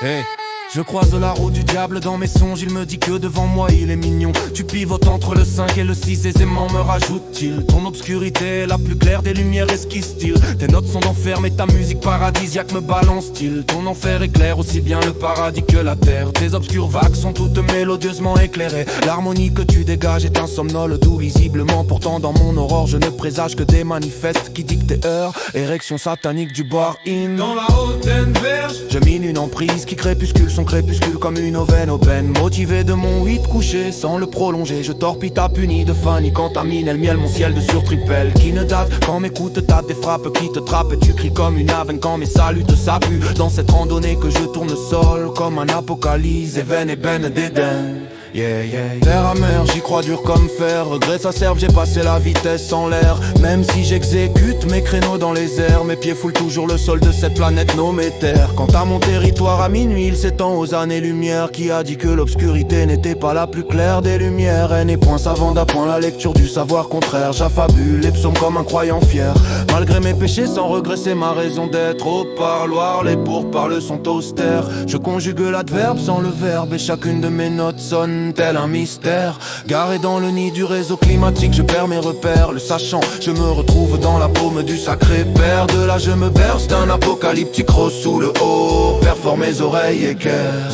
Hey. Je croise la roue du diable dans mes songes. Il me dit que devant moi il est mignon. Tu pivotes entre le 5 et le 6, aisément me rajoute-t-il. Ton obscurité est la plus claire des lumières esquisse-t-il. Tes notes sont d'enfer mais ta musique paradisiaque me balance-t-il. Ton enfer éclaire aussi bien le paradis que la terre. Tes obscures vagues sont toutes mélodieusement éclairées. L'harmonie que tu dégages est un somnole doux visiblement. Pourtant dans mon aurore je ne présage que des manifestes qui dictent tes heures. Érection satanique du bar-in. Dans la hautaine verge je mine une emprise qui crépuscule son crépuscule comme une aubaine open. Motivé de mon 8 couché sans le prolonger, je torpille ta punie de Fanny quand ta mine elle miel mon ciel de surtripel qui ne date quand m'écoute t'as des frappes qui te trappent et tu cries comme une ave quand mes saluts te sapuent dans cette randonnée que je tourne sol comme un apocalypse Even et Ben d'Éden. Yeah, yeah. Terre à mer, j'y crois dur comme fer. Regret s'acerbe, j'ai passé la vitesse en l'air. Même si j'exécute mes créneaux dans les airs, mes pieds foulent toujours le sol de cette planète nommée Terre. Quant à mon territoire à minuit, il s'étend aux années-lumière. Qui a dit que l'obscurité n'était pas la plus claire des lumières? Elle n'est point savante à point la lecture du savoir contraire. J'affabule les psaumes comme un croyant fier. Malgré mes péchés, sans regret, c'est ma raison d'être. Au parloir, les pourparlers sont austères. Je conjugue l'adverbe sans le verbe et chacune de mes notes sonne tel un mystère. Garé dans le nid du réseau climatique, je perds mes repères. Le sachant, je me retrouve dans la paume du sacré père. De là je me berce d'un apocalyptique rose sous le haut. Perfore mes oreilles équerres.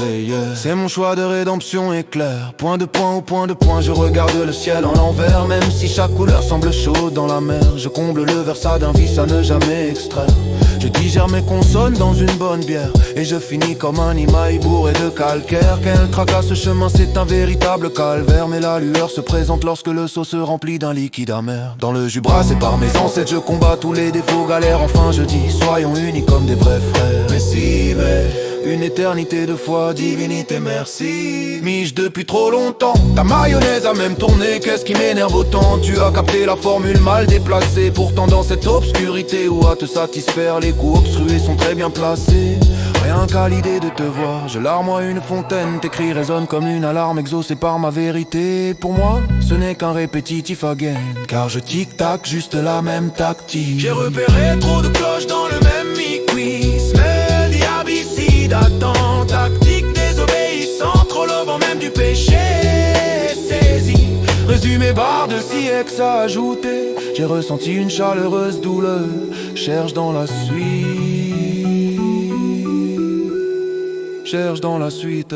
C'est mon choix de rédemption éclair. Point de point au point de point, je regarde le ciel en l'envers. Même si chaque couleur semble chaude dans la mer, je comble le versa d'un vice à ne jamais extraire. Je digère mes consonnes dans une bonne bière et je finis comme un imaï bourré de calcaire. Quel tracas ce chemin, c'est un véritable calvaire. Mais la lueur se présente lorsque le seau se remplit d'un liquide amer. Dans le jus brassé par mes ancêtres, je combats tous les défauts galères. Enfin je dis, soyons unis comme des vrais frères. Mais si, une éternité de foi, divinité merci. Miche depuis trop longtemps, ta mayonnaise a même tourné. Qu'est-ce qui m'énerve autant? Tu as capté la formule mal déplacée. Pourtant dans cette obscurité où à te satisfaire, les coups obstrués sont très bien placés. Rien qu'à l'idée de te voir, je larmoie une fontaine. Tes cris résonnent comme une alarme exaucée par ma vérité. Pour moi, ce n'est qu'un répétitif again, car je tic-tac juste la même tactique. J'ai repéré trop de cloches dans le même mi-quiz. Le diable ici d'attend, tactique désobéissant, trop lovant même du péché saisi. Résumé barre de si ex à ajouter. J'ai ressenti une chaleureuse douleur. Cherche dans la suite. Cherche dans la suite.